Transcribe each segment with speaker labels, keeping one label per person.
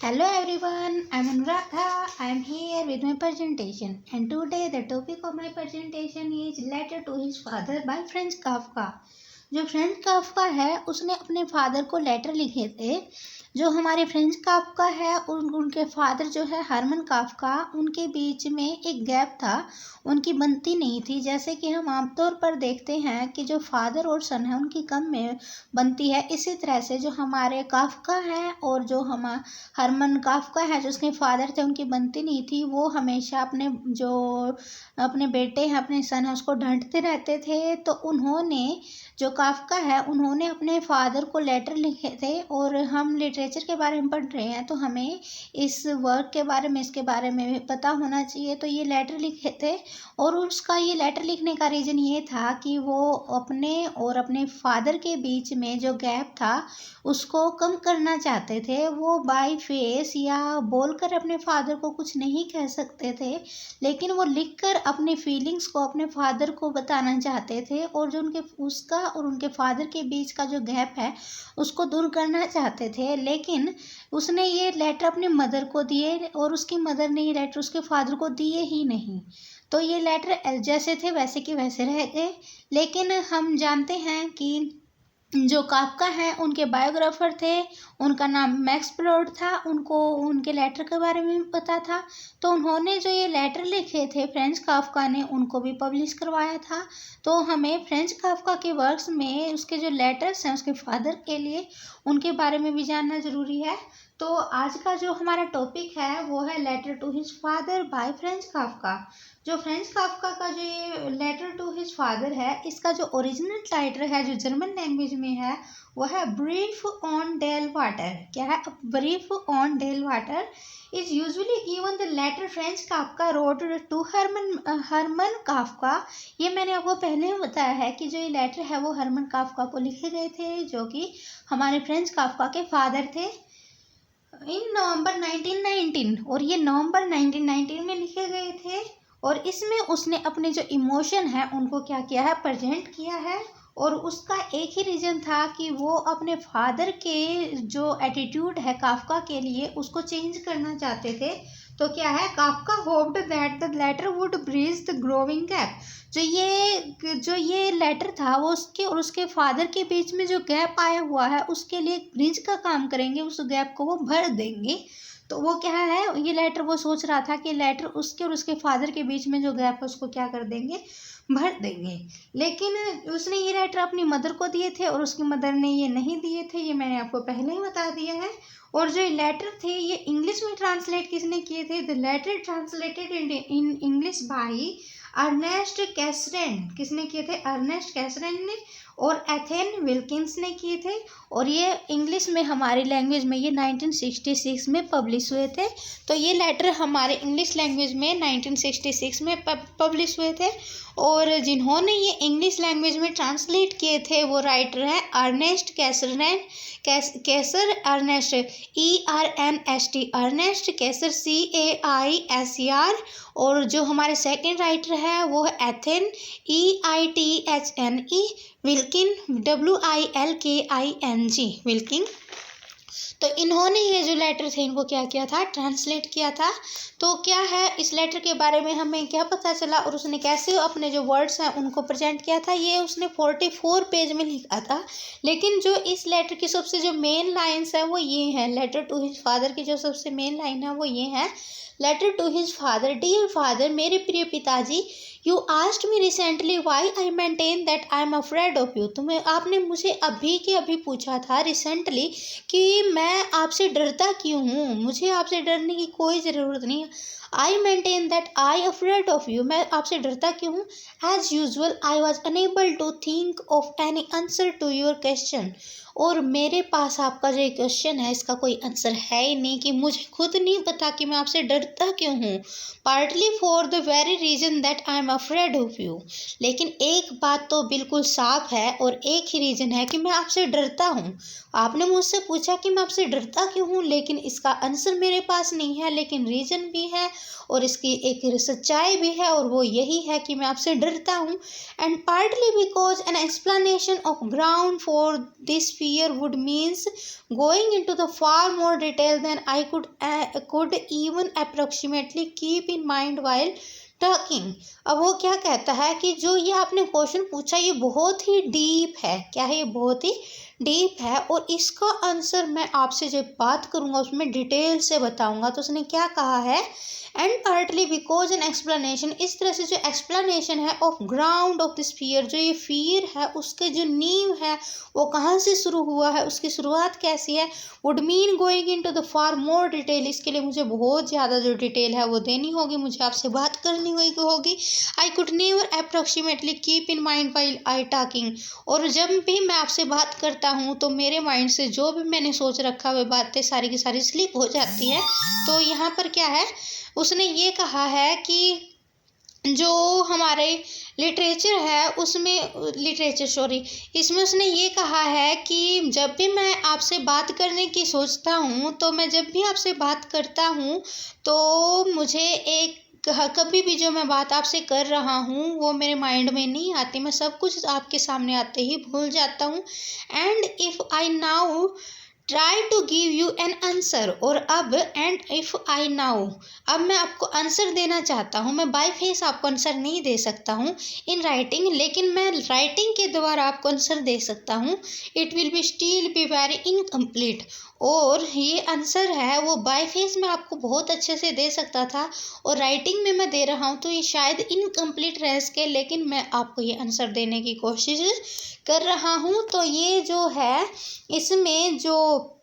Speaker 1: Hello everyone, I am Anuradha. I am here with my presentation, and today the topic of my presentation is Letter to his father by Franz Kafka. जो Franz Kafka है उसने अपने father को letter लिखे थे। जो हमारे French Kafka है उनके फादर जो है हरमन काफ्का, उनके बीच में एक गैप था, उनकी बनती नहीं थी। जैसे कि हम आमतौर पर देखते हैं कि जो फादर और सन है उनकी कम में बनती है, इसी तरह से जो हमारे काफ्का हैं और जो हम हरमन काफ्का है जो उसके फादर थे उनकी बनती नहीं थी। वो हमेशा अपने बेटे हैं, अपने सन है, उसको डांटते रहते थे। तो उन्होंने जो काफ्का है उन्होंने अपने फादर को लेटर लिखे थे। और हम लिटरेचर के बारे में पढ़ रहे हैं तो हमें इस वर्क के बारे में, इसके बारे में भी पता होना चाहिए। तो ये लेटर लिखे थे और उसका ये लेटर लिखने का रीज़न ये था कि वो अपने फादर के बीच में जो गैप था उसको कम करना चाहते थे। वो बाय फेस या बोलकर अपने फादर को कुछ नहीं कह सकते थे, लेकिन वो लिखकर अपने फीलिंग्स को अपने फादर को बताना चाहते थे और जो उसका और उनके फादर के बीच का जो गैप है उसको दूर करना चाहते थे। लेकिन उसने ये लेटर अपनी मदर को दिए और उसकी मदर ने ये लेटर उसके फादर को दिए ही नहीं। तो ये लेटर जैसे थे वैसे के वैसे रह गए। लेकिन हम जानते हैं कि जो काफ्का हैं उनके बायोग्राफर थे, उनका नाम मैक्स प्लोड था, उनको उनके लेटर के बारे में भी पता था। तो उन्होंने जो ये लेटर लिखे थे फ्रेंच काफ्का ने उनको भी पब्लिश करवाया था। तो हमें फ्रेंच काफ्का के वर्क्स में उसके जो लेटर्स हैं उसके फादर के लिए उनके बारे में भी जानना ज़रूरी है। तो आज का जो हमारा टॉपिक है वो है letter to his father by Franz Kafka. जो फ्रेंच काफ्का का जो ये लेटर टू हिज फादर है, इसका जो ओरिजिनल टाइटल है जो जर्मन लैंग्वेज में है वो है ब्रीफ ऑन डेल वाटर। क्या है? Brief on dale water is usually given the letter Franz Kafka wrote to Hermann Kafka. ये मैंने आपको पहले ही बताया है कि जो ये लेटर है वो हरमन काफ्का को लिखे गए थे, जो कि हमारे फ्रेंच काफ्का के फादर थे, इन नवंबर 1919। और ये नवंबर 1919 में लिखे गए थे। और इसमें उसने अपने जो इमोशन है उनको क्या किया है, प्रेजेंट किया है। और उसका एक ही रीज़न था कि वो अपने फादर के जो एटीट्यूड है काफ्का के लिए उसको चेंज करना चाहते थे। तो क्या है, Kafka hoped that the letter would bridge the growing gap. जो ये लेटर था वो उसके और उसके फादर के बीच में जो गैप आया हुआ है उसके लिए एक ब्रिज का काम करेंगे, उस गैप को वो भर देंगे। तो वो क्या है, ये लेटर वो सोच रहा था कि लेटर उसके और उसके फादर के बीच में जो गैप है उसको क्या कर देंगे, भर देंगे। लेकिन उसने ये लेटर अपनी मदर को दिए थे और उसकी मदर ने ये नहीं दिए थे, ये मैंने आपको पहले ही बता दिया है। और जो लेटर थे ये इंग्लिश में ट्रांसलेट किसने किए थे? The letter translated in English by Ernest Kasren. किसने किए थे? अर्नेस्ट कैसरेन ने। और एथेन विल्किंस ने किए थे। और ये इंग्लिश में हमारी लैंग्वेज में ये 1966 में पब्लिश हुए थे। तो ये लेटर हमारे इंग्लिश लैंग्वेज में 1966 में पब्लिश हुए थे। और जिन्होंने ये इंग्लिश लैंग्वेज में ट्रांसलेट किए थे वो राइटर हैं अर्नेस्ट कैसरेन, कैसर अर्नेस्ट, ERNST, अर्नेस्ट कैसर, CAISER। और जो हमारे सेकंड राइटर है वो है एथेन, EITHNE, विल्किन, WILKING, विल्किंग। तो इन्होंने ये जो लेटर थे इनको क्या किया था, ट्रांसलेट किया था। तो क्या है इस लेटर के बारे में हमें क्या पता चला और उसने कैसे अपने जो वर्ड्स हैं उनको प्रेजेंट किया था, ये उसने 44 पेज में लिखा था। लेकिन जो इस लेटर की सबसे जो मेन लाइन्स है वो ये हैं, लेटर टू हिज फादर की जो सबसे मेन लाइन है वो ये है, letter to his father, dear father, मेरे प्रिय पिताजी, you asked me recently why I maintain that I am afraid of you. आपने मुझे अभी के अभी पूछा था रिसेंटली कि मैं आपसे डरता क्यों हूँ। मुझे आपसे डरने की कोई ज़रूरत नहीं है। I maintain that I afraid of you, मैं आपसे डरता क्यों हूँ। As usual I was unable to think of any answer to your question. और मेरे पास आपका जो क्वेश्चन है इसका कोई आंसर है ही नहीं, कि मुझे खुद नहीं पता कि मैं आपसे डरता क्यों हूँ। Partly for the very reason that I am afraid of you. लेकिन एक बात तो बिल्कुल साफ है और एक ही रीज़न है कि मैं आपसे डरता हूँ। आपने मुझसे पूछा कि मैं आपसे डरता क्यों हूँ, लेकिन इसका आंसर मेरे पास नहीं है, लेकिन रीज़न भी है और इसकी एक सच्चाई भी है और वो यही है कि मैं आपसे डरता हूँ। And partly because an explanation of ground for this sphere would means going into the far more detail than I could even approximately keep in mind while talking. अब वो क्या कहता है कि जो ये आपने क्वेश्चन पूछा ये बहुत ही डीप है। क्या है? ये बहुत ही डीप है और इसका आंसर मैं आपसे जब बात करूँगा उसमें डिटेल से बताऊँगा। तो उसने क्या कहा है? And partly because an explanation, इस तरह से जो एक्सप्लेनेशन है of ground of the sphere, जो ये फियर है उसके जो नींव है वो कहाँ से शुरू हुआ है, उसकी शुरुआत कैसी है, would mean going into the far more detail. इसके लिए मुझे बहुत ज़्यादा जो डिटेल है वो देनी होगी, मुझे आपसे बात करनी होगी। I could never approximately keep in mind while I talking, और जब भी मैं आपसे बात करता हूँ तो मेरे माइंड से जो भी मैंने सोच रखा वे बातें सारी की सारी स्लिप हो जाती हैं। तो यहाँ पर क्या है, उसने ये कहा है कि जो हमारे लिटरेचर है उसमें इसमें उसने ये कहा है कि जब भी मैं आपसे बात करने की सोचता हूँ तो मैं जब भी आपसे बात करता हूँ तो मुझे कभी भी जो मैं बात आपसे कर रहा हूँ वो मेरे माइंड में नहीं आती, मैं सब कुछ आपके सामने आते ही भूल जाता हूँ। And if I now try to give you an answer, और अब एंड इफ़ आई नाउ, अब मैं आपको आंसर देना चाहता हूँ, मैं बाय फेस आपको आंसर नहीं दे सकता हूँ इन राइटिंग, लेकिन मैं राइटिंग के द्वारा आपको आंसर दे सकता हूँ। It will be still be very incomplete, और ये आंसर है वो बाय फेस में आपको बहुत अच्छे से दे सकता था और राइटिंग में मैं दे रहा हूँ तो ये शायद इनकम्प्लीट रह सके, लेकिन मैं आपको ये आंसर देने की कोशिश कर रहा हूँ। तो ये जो है इसमें जो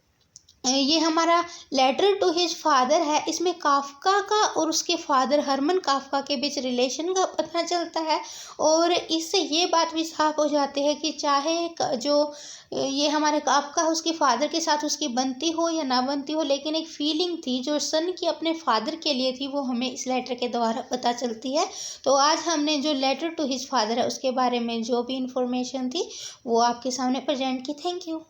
Speaker 1: ये हमारा लेटर टू हिज फादर है, इसमें काफका का और उसके फादर हरमन काफका के बीच रिलेशन का पता चलता है, और इससे ये बात भी साफ हो जाती है कि चाहे जो ये हमारे काफका है उसके फादर के साथ उसकी बनती हो या ना बनती हो, लेकिन एक फीलिंग थी जो सन की अपने फादर के लिए थी वो हमें इस लेटर के द्वारा पता चलती है। तो आज हमने जो लेटर टू हिज फादर है उसके बारे में जो भी इंफॉर्मेशन थी वो आपके सामने प्रेजेंट की। Thank you.